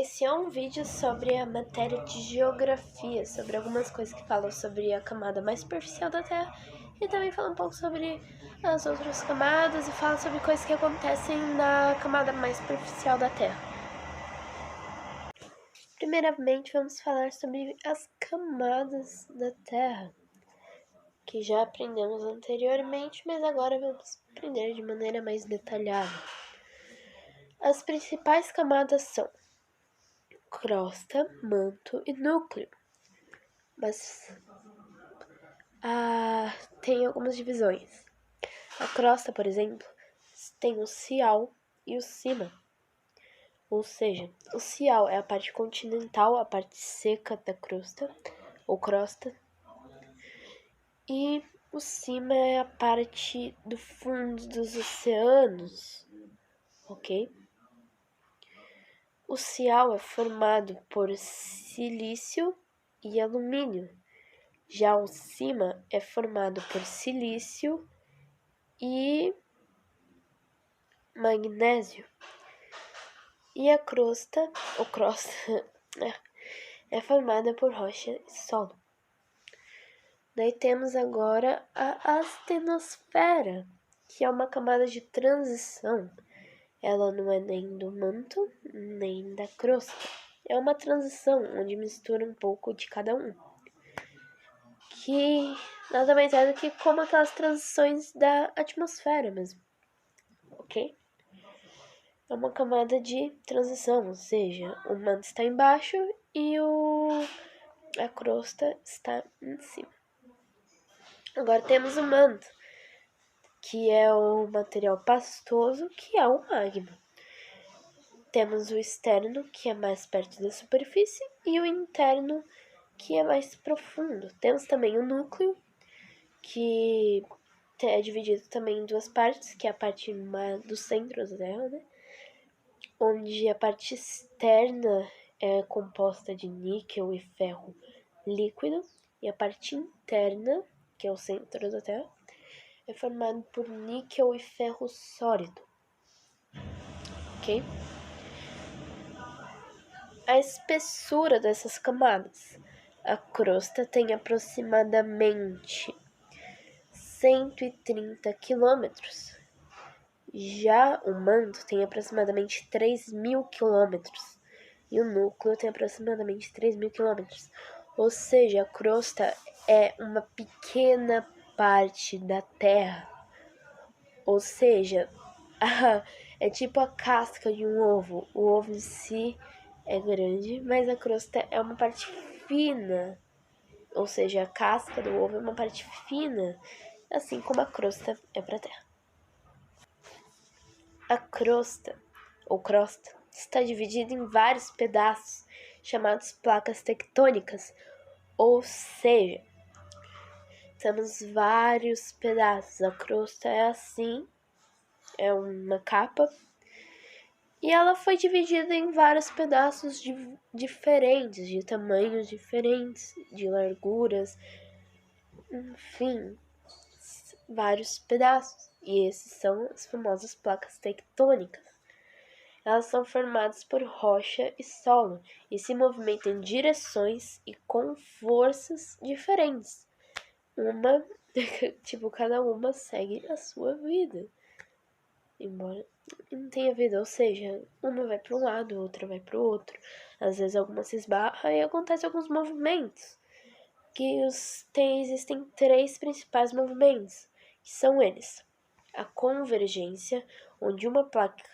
Esse é um vídeo sobre a matéria de geografia, sobre algumas coisas que falam sobre a camada mais superficial da Terra e também fala um pouco sobre as outras camadas e fala sobre coisas que acontecem na camada mais superficial da Terra. Primeiramente, vamos falar sobre as camadas da Terra, que já aprendemos anteriormente, mas agora vamos aprender de maneira mais detalhada. As principais camadas são crosta, manto e núcleo. Mas tem algumas divisões. A crosta, por exemplo, tem o cial e o cima. Ou seja, o cial é a parte continental, a parte seca da crosta, ou crosta. E o cima é a parte do fundo dos oceanos, ok? O cial é formado por silício e alumínio. Já o cima é formado por silício e magnésio. E a crosta, ou crosta, é formada por rocha e solo. Daí temos agora a astenosfera, que é uma camada de transição. Ela não é nem do manto, nem da crosta. É uma transição onde mistura um pouco de cada um. Que nada mais é do que como aquelas transições da atmosfera mesmo. Ok? É uma camada de transição, ou seja, o manto está embaixo e a crosta está em cima. Agora temos o manto, que é o material pastoso, que é o magma. Temos o externo, que é mais perto da superfície, e o interno, que é mais profundo. Temos também o núcleo, que é dividido também em duas partes, que é a parte do centro da Terra, né? Onde a parte externa é composta de níquel e ferro líquido, e a parte interna, que é o centro da Terra, é formada por níquel e ferro sólido. Ok? A espessura dessas camadas. A crosta tem aproximadamente 130 quilômetros. Já o manto tem aproximadamente 3.000 quilômetros. E o núcleo tem aproximadamente 3.000 quilômetros. Ou seja, a crosta é uma pequena parte da Terra. Ou seja, é tipo a casca de um ovo. O ovo em si é grande, mas a crosta é uma parte fina. Ou seja, a casca do ovo é uma parte fina, assim como a crosta é para a Terra. A crosta, ou crosta, está dividida em vários pedaços, chamados placas tectônicas. Ou seja, temos vários pedaços. A crosta é assim, é uma capa. E ela foi dividida em vários pedaços diferentes, de tamanhos diferentes, de larguras, enfim, vários pedaços. E esses são as famosas placas tectônicas. Elas são formadas por rocha e solo e se movimentam em direções e com forças diferentes. Cada uma segue a sua vida. Embora não tenha vida, ou seja, uma vai para um lado, outra vai para o outro. Às vezes alguma se esbarra e acontecem alguns movimentos. Existem três principais movimentos, que são eles: a convergência, onde uma placa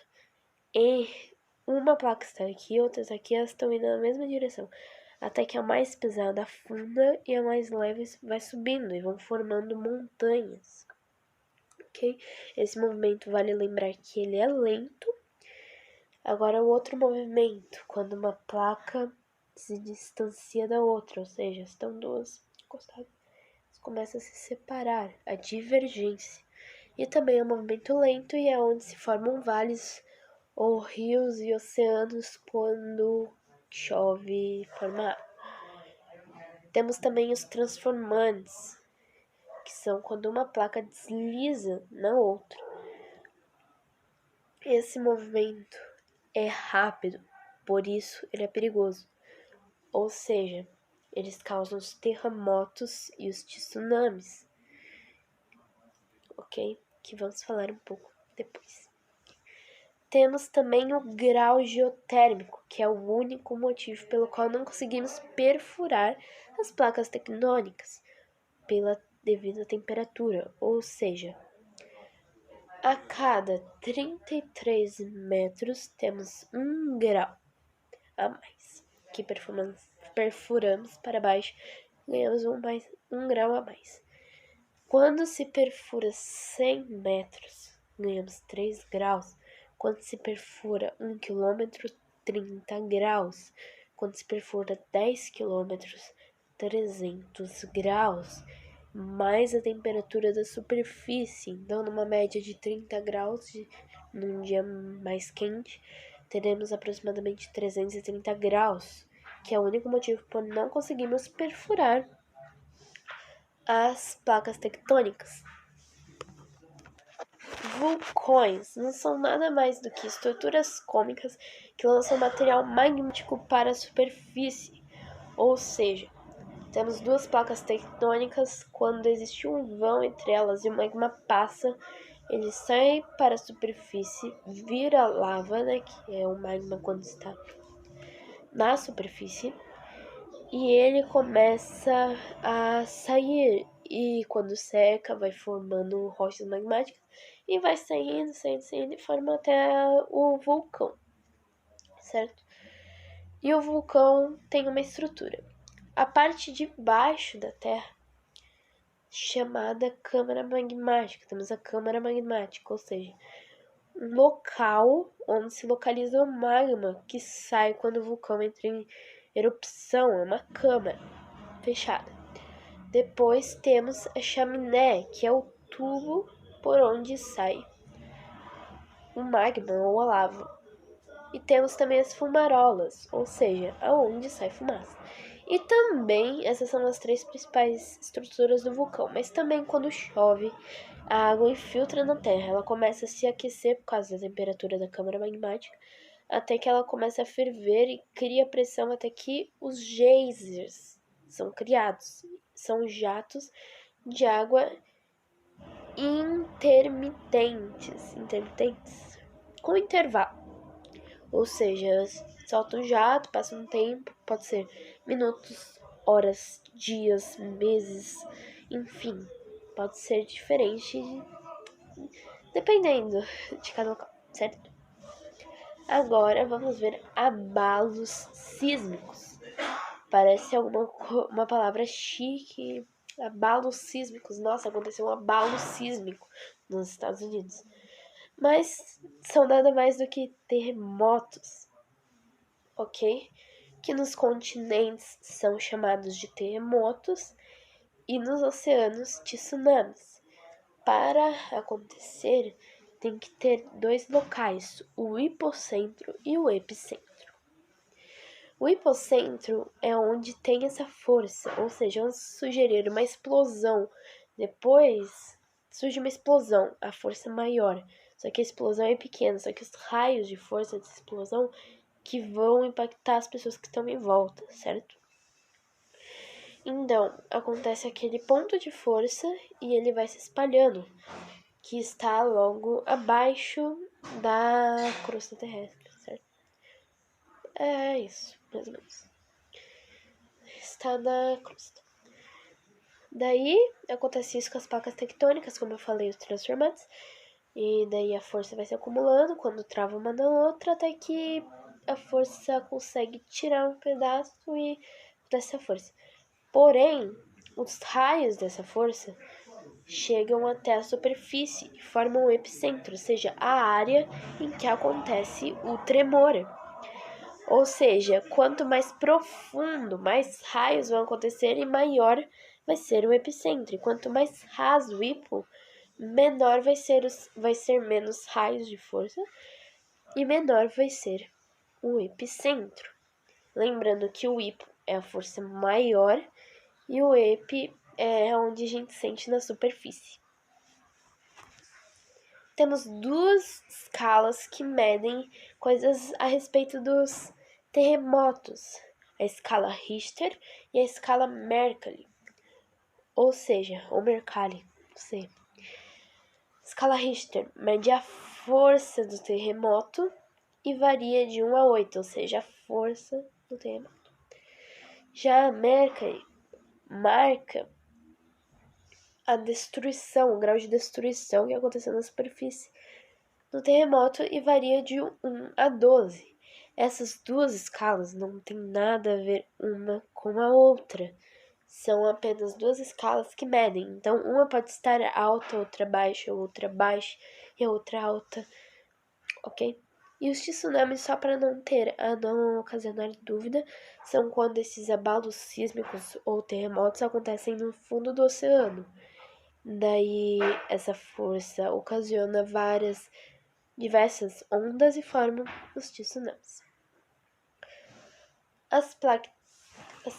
está aqui, outras aqui, elas estão indo na mesma direção, até que a mais pesada afunda e a mais leve vai subindo e vão formando montanhas. Okay? Esse movimento, vale lembrar que ele é lento. Agora o outro movimento, quando uma placa se distancia da outra, ou seja, estão duas encostadas, começa a se separar, a divergência. E também é um movimento lento e é onde se formam vales ou rios e oceanos quando chove e forma água. Temos também os transformantes, que são quando uma placa desliza na outra. Esse movimento é rápido por isso ele é perigoso. Ou seja, eles causam os terremotos e os tsunamis, ok? Que vamos falar um pouco depois. Temos também o grau geotérmico, que é o único motivo pelo qual não conseguimos perfurar as placas tectônicas pela devida temperatura, ou seja, a cada 33 metros temos 1 grau a mais, que perfuramos para baixo, ganhamos um grau a mais. Quando se perfura 100 metros, ganhamos 3 graus. Quando se perfura 1 quilômetro, 30 graus. Quando se perfura 10 quilômetros, 300 graus. Mais a temperatura da superfície. Então, numa média de 30 graus, num dia mais quente, teremos aproximadamente 330 graus, que é o único motivo por não conseguirmos perfurar as placas tectônicas. Vulcões não são nada mais do que estruturas cônicas que lançam material magmático para a superfície. Ou seja, temos duas placas tectônicas. Quando existe um vão entre elas e o magma passa, ele sai para a superfície, vira lava, né, que é o magma quando está na superfície, e ele começa a sair, e quando seca vai formando rochas magmáticas e vai saindo e forma até o vulcão, certo? E o vulcão tem uma estrutura. A parte de baixo da Terra, chamada câmara magmática, temos a câmara magmática, ou seja, um local onde se localiza o magma que sai quando o vulcão entra em erupção, é uma câmara fechada. Depois temos a chaminé, que é o tubo por onde sai o magma ou a lava. E temos também as fumarolas, ou seja, aonde sai fumaça. E também, essas são as três principais estruturas do vulcão. Mas também quando chove, a água infiltra na terra. Ela começa a se aquecer por causa da temperatura da câmara magmática, até que ela começa a ferver e cria pressão até que os geysers são criados. São jatos de água intermitentes, com intervalo. Ou seja, solta um jato, passa um tempo, pode ser minutos, horas, dias, meses, enfim, pode ser diferente dependendo de cada local, certo? Agora vamos ver abalos sísmicos. Parece uma palavra chique. Abalos sísmicos. Nossa, aconteceu um abalo sísmico nos Estados Unidos. Mas são nada mais do que terremotos, ok? Que nos continentes são chamados de terremotos e nos oceanos de tsunamis. Para acontecer, tem que ter dois locais, o hipocentro e o epicentro. O hipocentro é onde tem essa força, ou seja, vamos sugerir uma explosão. Depois surge uma explosão, a força maior. Só que a explosão é pequena, só que os raios de força dessa explosão que vão impactar as pessoas que estão em volta, certo? Então, acontece aquele ponto de força e ele vai se espalhando, que está logo abaixo da crosta terrestre, certo? É isso, mais ou menos. Está na crosta. Daí, acontece isso com as placas tectônicas, como eu falei, os transformantes. E daí a força vai se acumulando quando trava uma na outra, até que a força consegue tirar um pedaço e dessa força. Porém, os raios dessa força chegam até a superfície e formam o epicentro, ou seja, a área em que acontece o tremor. Ou seja, quanto mais profundo, mais raios vão acontecer e maior vai ser o epicentro. E quanto mais raso o hipo, menor vai ser menos raios de força e menor vai ser o epicentro. Lembrando que o hipo é a força maior e o epi é onde a gente sente na superfície. Temos duas escalas que medem coisas a respeito dos terremotos, a escala Richter e a escala Mercalli, ou seja, ou Mercalli, não sei. Escala Richter mede a força do terremoto e varia de 1 a 8, ou seja, a força do terremoto. Já a Mercalli marca a destruição, o grau de destruição que aconteceu na superfície do terremoto e varia de 1 a 12. Essas duas escalas não têm nada a ver uma com a outra. São apenas duas escalas que medem. Então, uma pode estar alta, outra baixa e a outra alta, ok? E os tsunamis, só para não ocasionar dúvida, são quando esses abalos sísmicos ou terremotos acontecem no fundo do oceano. Daí, essa força ocasiona diversas ondas e formam os tsunamis. As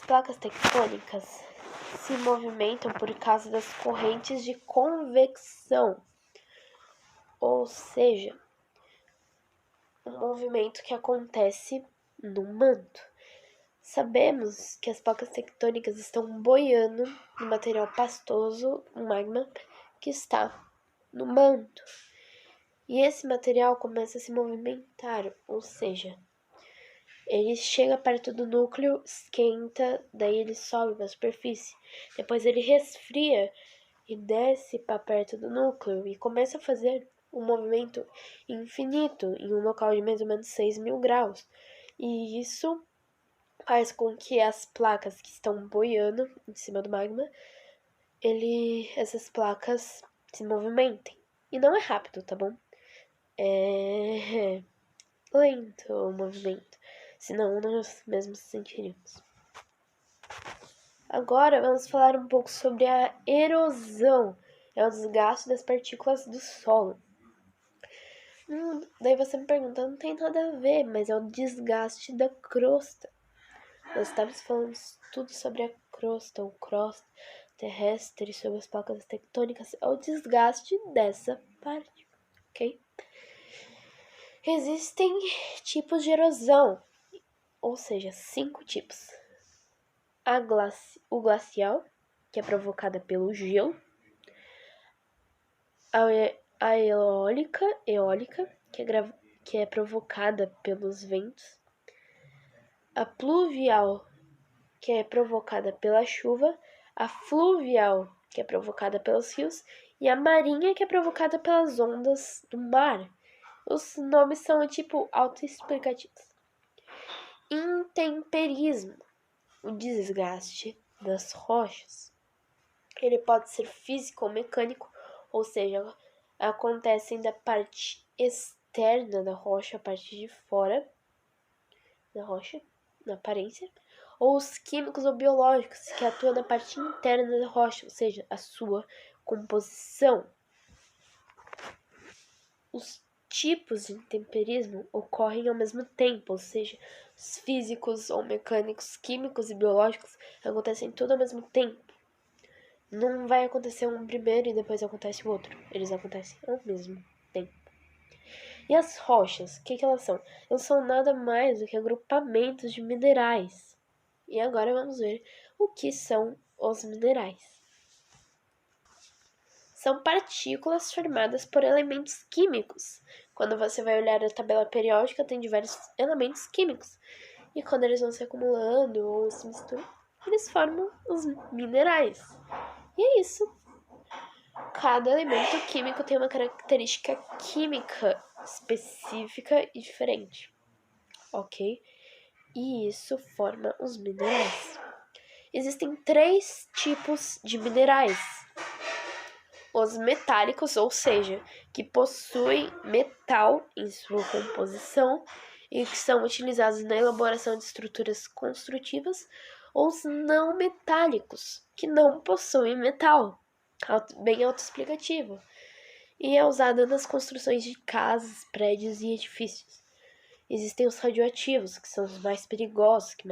placas tectônicas se movimentam por causa das correntes de convecção, ou seja, um movimento que acontece no manto. Sabemos que as placas tectônicas estão boiando no material pastoso, um magma, que está no manto. E esse material começa a se movimentar, ou seja, ele chega perto do núcleo, esquenta, daí ele sobe para a superfície. Depois ele resfria e desce para perto do núcleo e começa a fazer um movimento infinito em um local de mais ou menos 6.000 graus. E isso faz com que as placas que estão boiando em cima do magma, essas placas se movimentem. E não é rápido, tá bom? É lento o movimento, senão nós mesmos sentiríamos. Agora vamos falar um pouco sobre a erosão, é o desgaste das partículas do solo. Daí você me pergunta, não tem nada a ver, mas é o desgaste da crosta. Nós estamos falando tudo sobre a crosta, ou crosta terrestre, sobre as placas tectônicas, é o desgaste dessa parte, ok? Existem tipos de erosão, ou seja, 5 tipos. O glacial, que é provocada pelo gelo. A eólica, que é provocada pelos ventos. A pluvial, que é provocada pela chuva. A fluvial, que é provocada pelos rios. E a marinha, que é provocada pelas ondas do mar. Os nomes são tipo autoexplicativos. Intemperismo, o desgaste das rochas. Ele pode ser físico ou mecânico, ou seja, acontecem da parte externa da rocha, a parte de fora da rocha, na aparência, ou os químicos ou biológicos, que atuam na parte interna da rocha, ou seja, a sua composição. Os tipos de intemperismo ocorrem ao mesmo tempo, ou seja, os físicos ou mecânicos, químicos e biológicos acontecem tudo ao mesmo tempo. Não vai acontecer um primeiro e depois acontece o outro. Eles acontecem ao mesmo tempo. E as rochas, o que elas são? Elas são nada mais do que agrupamentos de minerais. E agora vamos ver o que são os minerais. São partículas formadas por elementos químicos. Quando você vai olhar a tabela periódica, tem diversos elementos químicos. E quando eles vão se acumulando ou se misturam, eles formam os minerais. E é isso. Cada elemento químico tem uma característica química específica e diferente, ok? E isso forma os minerais. Existem 3 tipos de minerais. Os metálicos, ou seja, que possuem metal em sua composição e que são utilizados na elaboração de estruturas construtivas, ou os não metálicos, que não possuem metal. Bem autoexplicativo. E é usada nas construções de casas, prédios e edifícios. Existem os radioativos, que são os mais perigosos, que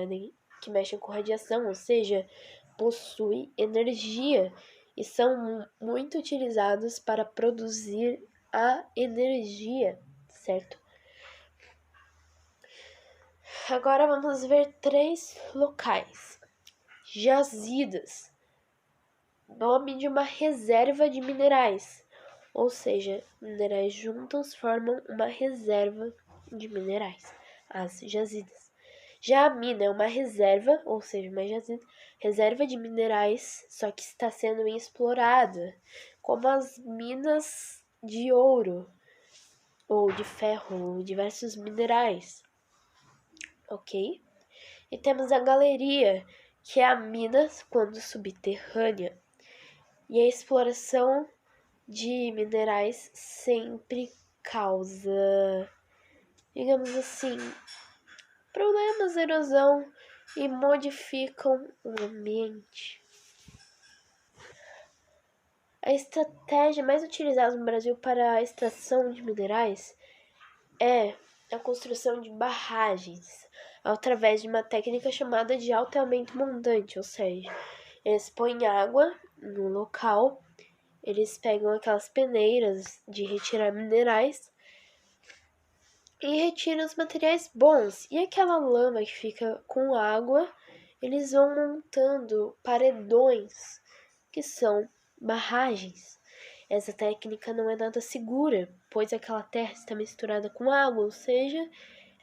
mexem com radiação, ou seja, possuem energia e são muito utilizados para produzir a energia, certo? Agora vamos ver 3 locais. Jazidas, nome de uma reserva de minerais, ou seja, minerais juntos formam uma reserva de minerais, as jazidas. Já a mina é uma reserva, ou seja, uma jazida, reserva de minerais, só que está sendo explorada, como as minas de ouro ou de ferro, diversos minerais, ok? E temos a galeria, que é a mina quando subterrânea. E a exploração de minerais sempre causa, digamos assim, problemas, erosão e modificam o ambiente. A estratégia mais utilizada no Brasil para a extração de minerais é a construção de barragens, através de uma técnica chamada de alteamento montante, ou seja, eles põem água no local, eles pegam aquelas peneiras de retirar minerais e retiram os materiais bons. E aquela lama que fica com água, eles vão montando paredões, que são barragens. Essa técnica não é nada segura, pois aquela terra está misturada com água, ou seja,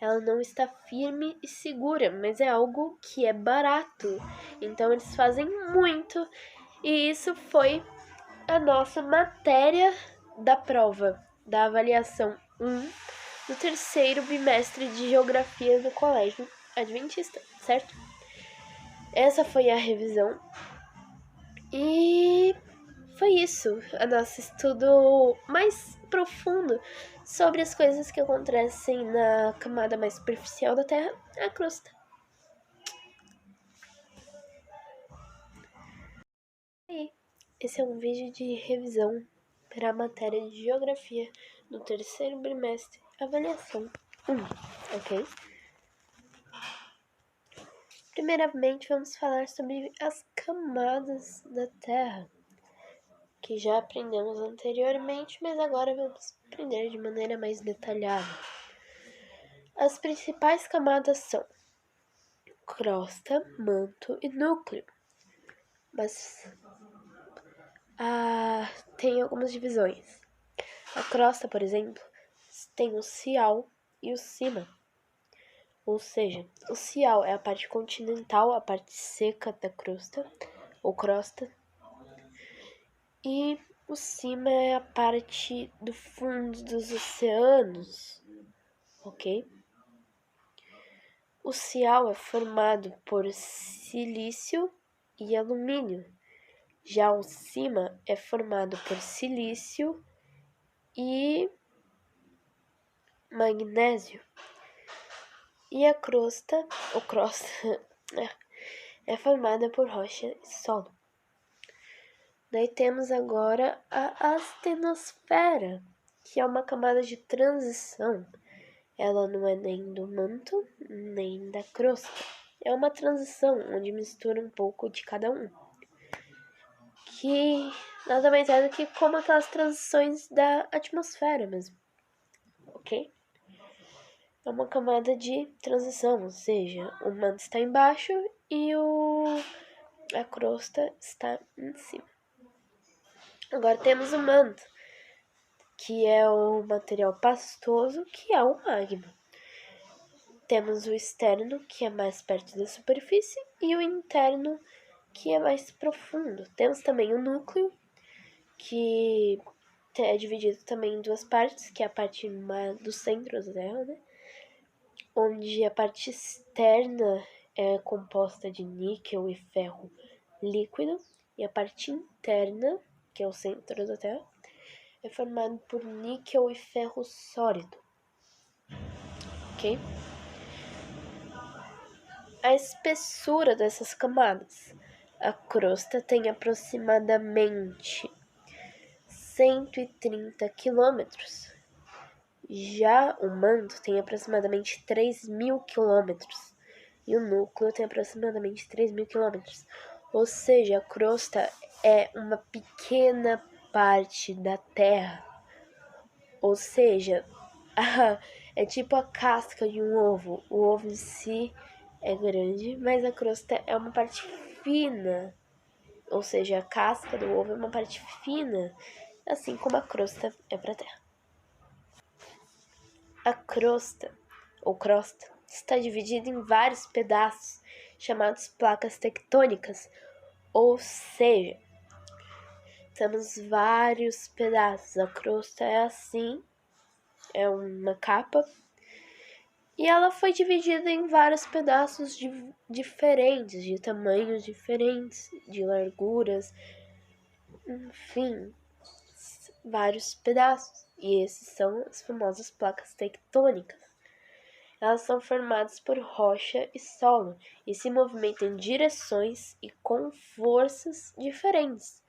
ela não está firme e segura, mas é algo que é barato. Então eles fazem muito, e isso foi a nossa matéria da prova, da avaliação 1 do terceiro bimestre de Geografia do Colégio Adventista, certo? Essa foi a revisão e foi isso, o nosso estudo mais profundo sobre as coisas que acontecem na camada mais superficial da Terra, a crosta. E esse é um vídeo de revisão para a matéria de Geografia do terceiro bimestre, avaliação 1, ok? Primeiramente, vamos falar sobre as camadas da Terra, que já aprendemos anteriormente, mas agora vamos aprender de maneira mais detalhada. As principais camadas são crosta, manto e núcleo, mas tem algumas divisões. A crosta, por exemplo, tem o cial e o cima. Ou seja, o cial é a parte continental, a parte seca da crosta, ou crosta, e o cima é a parte do fundo dos oceanos, ok? O cial é formado por silício e alumínio, já o cima é formado por silício e magnésio. E a crosta, ou crosta, é formada por rocha e solo. Daí temos agora a astenosfera, que é uma camada de transição. Ela não é nem do manto, nem da crosta. É uma transição onde mistura um pouco de cada um. Que nada mais é do que como aquelas transições da atmosfera mesmo. Ok? É uma camada de transição, ou seja, o manto está embaixo e a crosta está em cima. Agora temos o manto, que é o material pastoso, que é o magma. Temos o externo, que é mais perto da superfície, e o interno, que é mais profundo. Temos também o núcleo, que é dividido também em duas partes, que é a parte do centro da Terra, né? Onde a parte externa é composta de níquel e ferro líquido, e a parte interna, que é o centro da Terra, é formado por níquel e ferro sólido, ok? A espessura dessas camadas. A crosta tem aproximadamente 130 quilômetros. Já o manto tem aproximadamente 3.000 quilômetros. E o núcleo tem aproximadamente 3.000 quilômetros. Ou seja, a crosta é uma pequena parte da Terra. Ou seja, É tipo a casca de um ovo. O ovo em si é grande, mas a crosta é uma parte fina. Ou seja, a casca do ovo é uma parte fina, assim como a crosta é para a Terra. A crosta, ou crosta, está dividida em vários pedaços, chamados placas tectônicas, ou seja, temos vários pedaços. A crosta é assim, é uma capa, e ela foi dividida em vários pedaços diferentes, de tamanhos diferentes, de larguras, enfim, vários pedaços. E esses são as famosas placas tectônicas. Elas são formadas por rocha e solo e se movimentam em direções e com forças diferentes.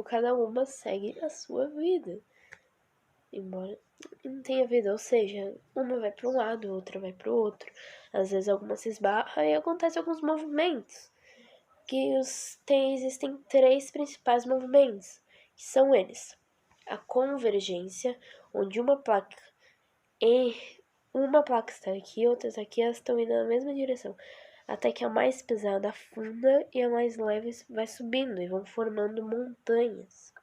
Cada uma segue a sua vida. Embora não tenha vida, ou seja, uma vai para um lado, outra vai para o outro. Às vezes alguma se esbarra e acontecem alguns movimentos. Existem 3 principais movimentos, que são eles: a convergência, onde uma placa está aqui, outras aqui, elas estão indo na mesma direção, até que a mais pesada afunda e a mais leve vai subindo e vão formando montanhas.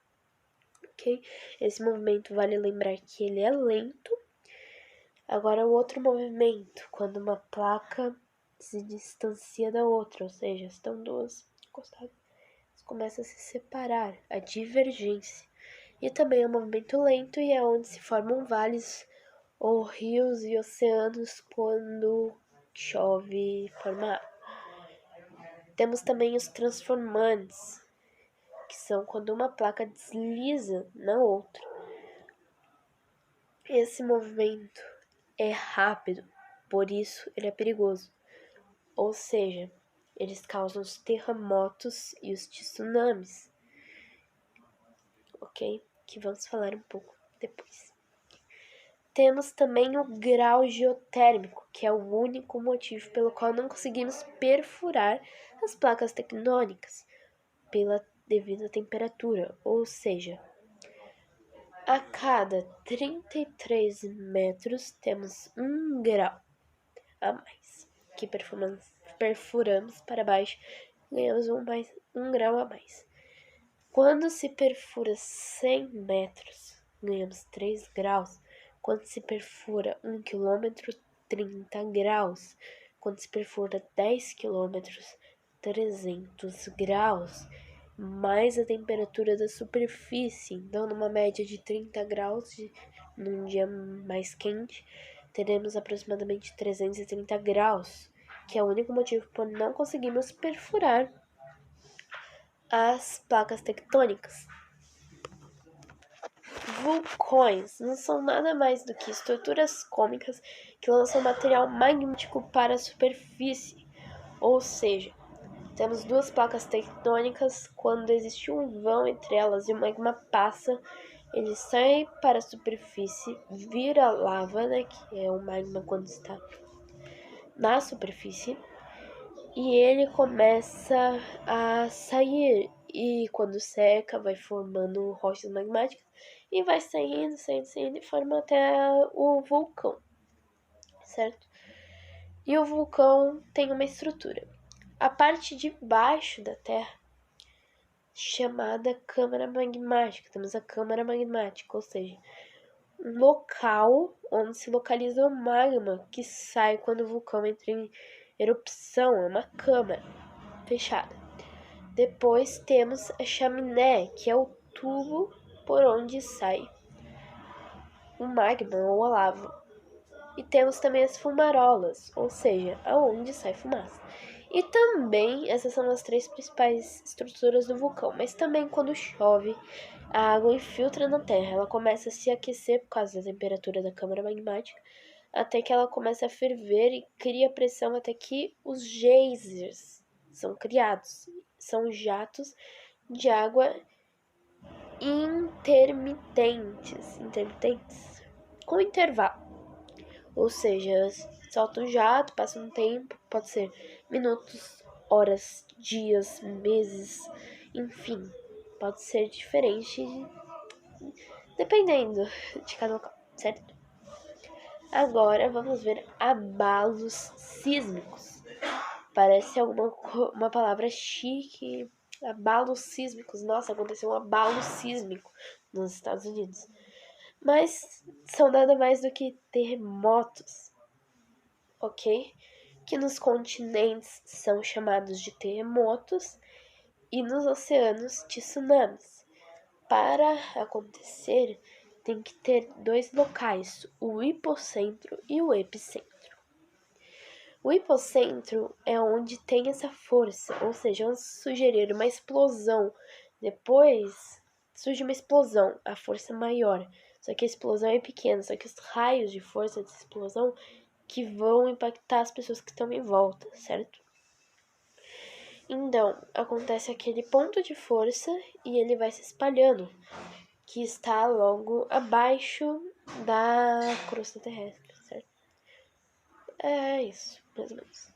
Ok? Esse movimento, vale lembrar que ele é lento. Agora o outro movimento, quando uma placa se distancia da outra, ou seja, estão duas encostadas, começa a se separar, a divergência. E também é um movimento lento e é onde se formam vales ou rios e oceanos quando chove e forma água. Temos também os transformantes, que são quando uma placa desliza na outra. Esse movimento é rápido, por isso ele é perigoso. Ou seja, eles causam os terremotos e os tsunamis. Ok? Que vamos falar um pouco depois. Temos também o grau geotérmico, que é o único motivo pelo qual não conseguimos perfurar as placas tectônicas pela devida temperatura, ou seja, a cada 33 metros temos 1 grau a mais, que perfuramos para baixo, ganhamos 1 grau a mais. Quando se perfura 100 metros, ganhamos 3 graus. Quando se perfura 1 quilômetro, 30 graus. Quando se perfura 10 quilômetros, 300 graus. Mais a temperatura da superfície, então numa média de 30 graus, num dia mais quente, teremos aproximadamente 330 graus, que é o único motivo por não conseguirmos perfurar as placas tectônicas. Vulcões não são nada mais do que estruturas cônicas que lançam material magmático para a superfície. Ou seja, temos 2 placas tectônicas. Quando existe um vão entre elas e o magma passa, ele sai para a superfície, vira lava, né, que é o magma quando está na superfície, e ele começa a sair. E quando seca, vai formando rochas magmáticas e vai saindo e forma até o vulcão, certo? E o vulcão tem uma estrutura. A parte de baixo da Terra, chamada câmara magmática. Temos a câmara magmática, ou seja, um local onde se localiza o magma que sai quando o vulcão entra em erupção. É uma câmara fechada. Depois temos a chaminé, que é o tubo por onde sai o magma ou a lava. E temos também as fumarolas, ou seja, aonde sai fumaça. E também, essas são as 3 principais estruturas do vulcão. Mas também quando chove, a água infiltra na Terra. Ela começa a se aquecer por causa da temperatura da câmara magmática, até que ela começa a ferver e cria pressão até que os geysers são criados. São jatos de água intermitentes, com intervalo. Ou seja, solta um jato, passa um tempo, pode ser minutos, horas, dias, meses, enfim, pode ser diferente dependendo de cada local, certo? Agora vamos ver abalos sísmicos. Parece uma palavra chique. Abalos sísmicos. Nossa, aconteceu um abalo sísmico nos Estados Unidos. Mas são nada mais do que terremotos, ok? Que nos continentes são chamados de terremotos e nos oceanos de tsunamis. Para acontecer, tem que ter dois locais, o hipocentro e o epicentro. O hipocentro é onde tem essa força, ou seja, vamos sugerir uma explosão. Depois surge uma explosão, a força maior. Só que a explosão é pequena, só que os raios de força dessa explosão que vão impactar as pessoas que estão em volta, certo? Então, acontece aquele ponto de força e ele vai se espalhando, que está logo abaixo da crosta terrestre, certo? É isso, mais ou menos.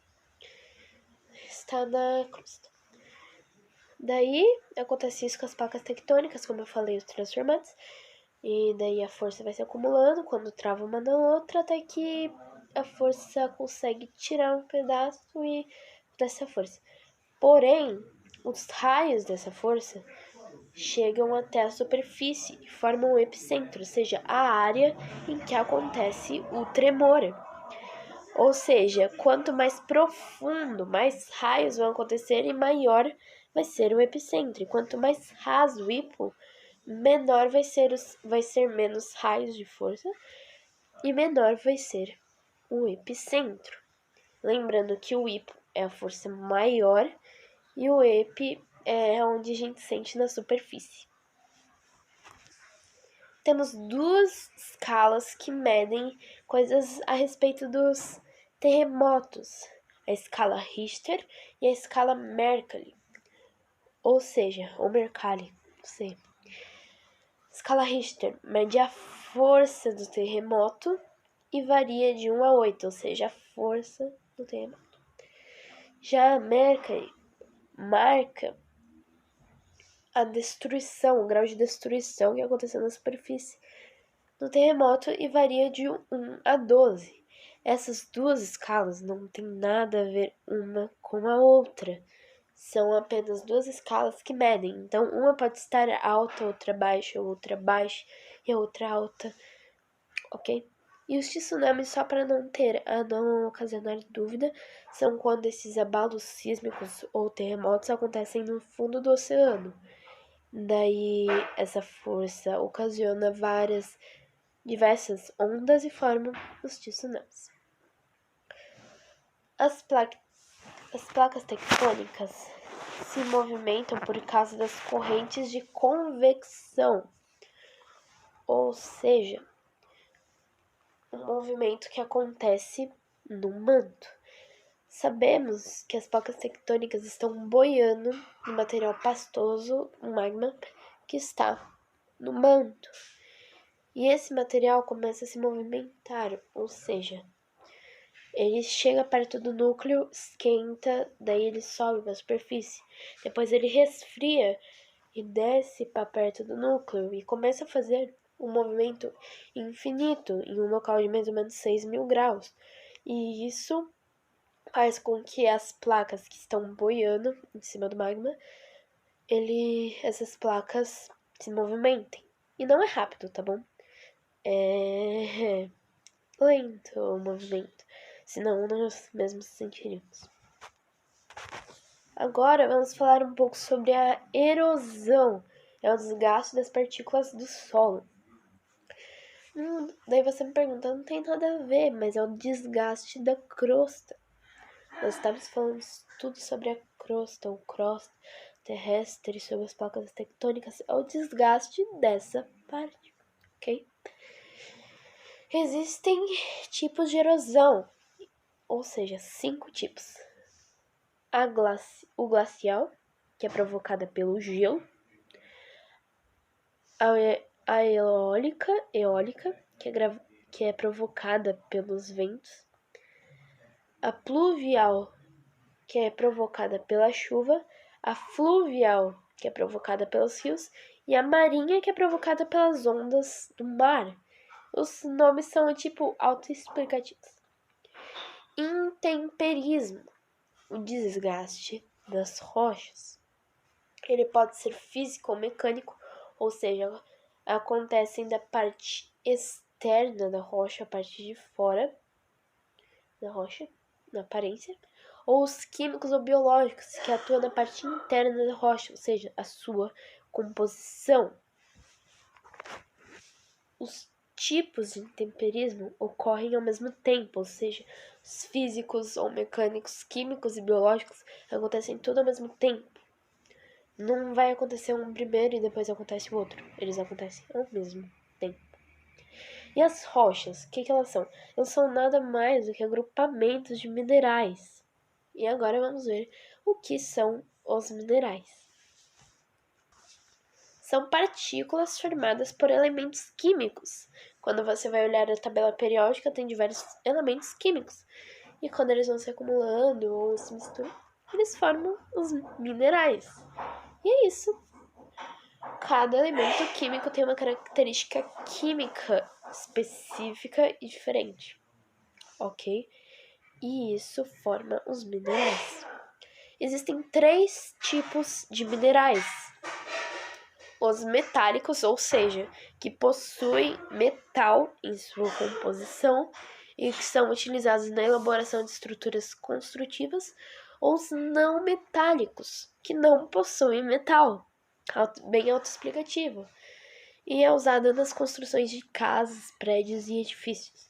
Está na crosta. Daí, acontece isso com as placas tectônicas, como eu falei, os transformantes. E daí a força vai se acumulando quando trava uma na outra, até que a força consegue tirar um pedaço e dessa força. Porém, os raios dessa força chegam até a superfície e formam o epicentro, ou seja, a área em que acontece o tremor. Ou seja, quanto mais profundo, mais raios vão acontecer e maior vai ser o epicentro. E quanto mais raso o hipo, menor vai ser menos raios de força e menor vai ser o epicentro. Lembrando que o hipo é a força maior e o epi é onde a gente sente na superfície. Temos duas escalas que medem coisas a respeito dos terremotos, a escala Richter e a escala Mercalli, ou seja, ou Mercalli, não sei. A escala Richter mede a força do terremoto e varia de 1 a 8, ou seja, a força do terremoto. Já a Mercalli marca a destruição, o grau de destruição que aconteceu na superfície do terremoto e varia de 1 a 12. Essas duas escalas não têm nada a ver uma com a outra. São apenas duas escalas que medem. Então, uma pode estar alta, outra baixa e a outra alta, ok? E os tsunamis, só para não ocasionar dúvida, são quando esses abalos sísmicos ou terremotos acontecem no fundo do oceano. Daí, essa força ocasiona diversas ondas e formam os tsunamis. As placas tectônicas se movimentam por causa das correntes de convecção, ou seja, um movimento que acontece no manto. Sabemos que as placas tectônicas estão boiando no material pastoso, o magma, que está no manto. E esse material começa a se movimentar, ou seja, ele chega perto do núcleo, esquenta, daí ele sobe para a superfície. Depois ele resfria e desce para perto do núcleo e começa a fazer um movimento infinito em um local de mais ou menos 6.000 graus. E isso faz com que as placas que estão boiando em cima do magma, essas placas se movimentem. E não é rápido, tá bom? É lento o movimento, senão nós mesmos sentiríamos. Agora vamos falar um pouco sobre a erosão, é o desgaste das partículas do solo. Daí você me pergunta, não tem nada a ver, mas é o desgaste da crosta. Nós estamos falando tudo sobre a crosta, ou crosta terrestre, sobre as placas tectônicas, é o desgaste dessa parte, ok? Existem tipos de erosão, ou seja, 5 tipos. O glacial, que é provocada pelo gelo. A eólica, que é provocada pelos ventos. A pluvial, que é provocada pela chuva. A fluvial, que é provocada pelos rios. E a marinha, que é provocada pelas ondas do mar. Os nomes são tipo autoexplicativos. Intemperismo, o desgaste das rochas. Ele pode ser físico ou mecânico, ou seja, acontecem da parte externa da rocha, a parte de fora da rocha, na aparência, ou os químicos ou biológicos, que atuam na parte interna da rocha, ou seja, a sua composição. Os tipos de intemperismo ocorrem ao mesmo tempo, ou seja, os físicos ou mecânicos, químicos e biológicos acontecem tudo ao mesmo tempo. Não vai acontecer um primeiro e depois acontece o outro. Eles acontecem ao mesmo tempo. E as rochas, o que elas são? Elas são nada mais do que agrupamentos de minerais. E agora vamos ver o que são os minerais. São partículas formadas por elementos químicos. Quando você vai olhar a tabela periódica, tem diversos elementos químicos. E quando eles vão se acumulando ou se misturam, eles formam os minerais. E é isso. Cada elemento químico tem uma característica química específica e diferente, ok? E isso forma os minerais. Existem 3 tipos de minerais. Os metálicos, ou seja, que possuem metal em sua composição e que são utilizados na elaboração de estruturas construtivas, ou os não metálicos, que não possuem metal. Bem autoexplicativo. E é usada nas construções de casas, prédios e edifícios.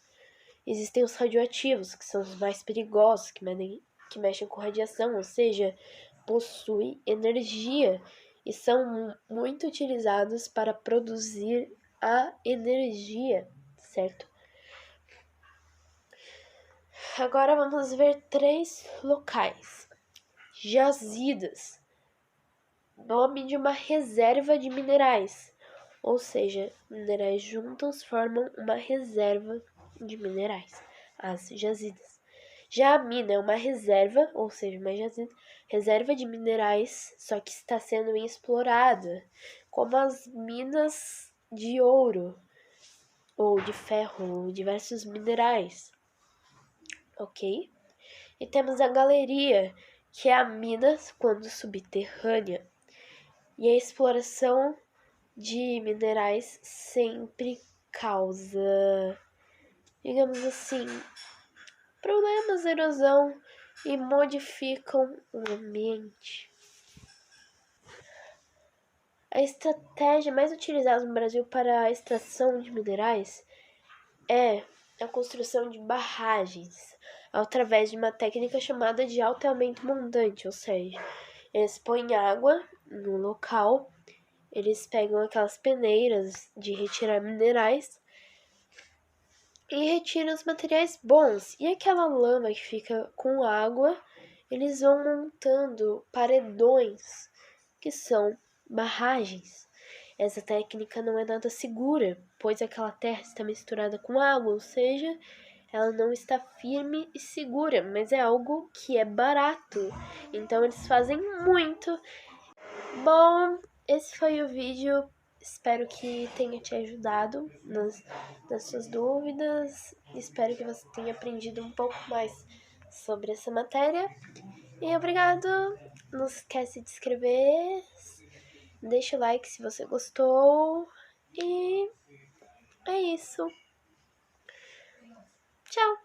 Existem os radioativos, que são os mais perigosos, que mexem com radiação, ou seja, possuem energia e são muito utilizados para produzir a energia, certo? Agora vamos ver 3 locais. Jazidas, nome de uma reserva de minerais, ou seja, minerais juntos formam uma reserva de minerais, as jazidas. Já a mina é uma reserva, ou seja, uma jazida, reserva de minerais, só que está sendo explorada, como as minas de ouro, ou de ferro, ou diversos minerais, ok? E temos a galeria, que é a mina quando subterrânea, e a exploração de minerais sempre causa, digamos assim, problemas, erosão e modificam o ambiente. A estratégia mais utilizada no Brasil para a extração de minerais é a construção de barragens, através de uma técnica chamada de alteamento montante, ou seja, eles põem água no local, eles pegam aquelas peneiras de retirar minerais e retiram os materiais bons. E aquela lama que fica com água, eles vão montando paredões, que são barragens. Essa técnica não é nada segura, pois aquela terra está misturada com água, ou seja, ela não está firme e segura, mas é algo que é barato. Então eles fazem muito. Bom, esse foi o vídeo. Espero que tenha te ajudado nas suas dúvidas. Espero que você tenha aprendido um pouco mais sobre essa matéria. E obrigado. Não esquece de se inscrever. Deixa o like se você gostou. E é isso. Tchau!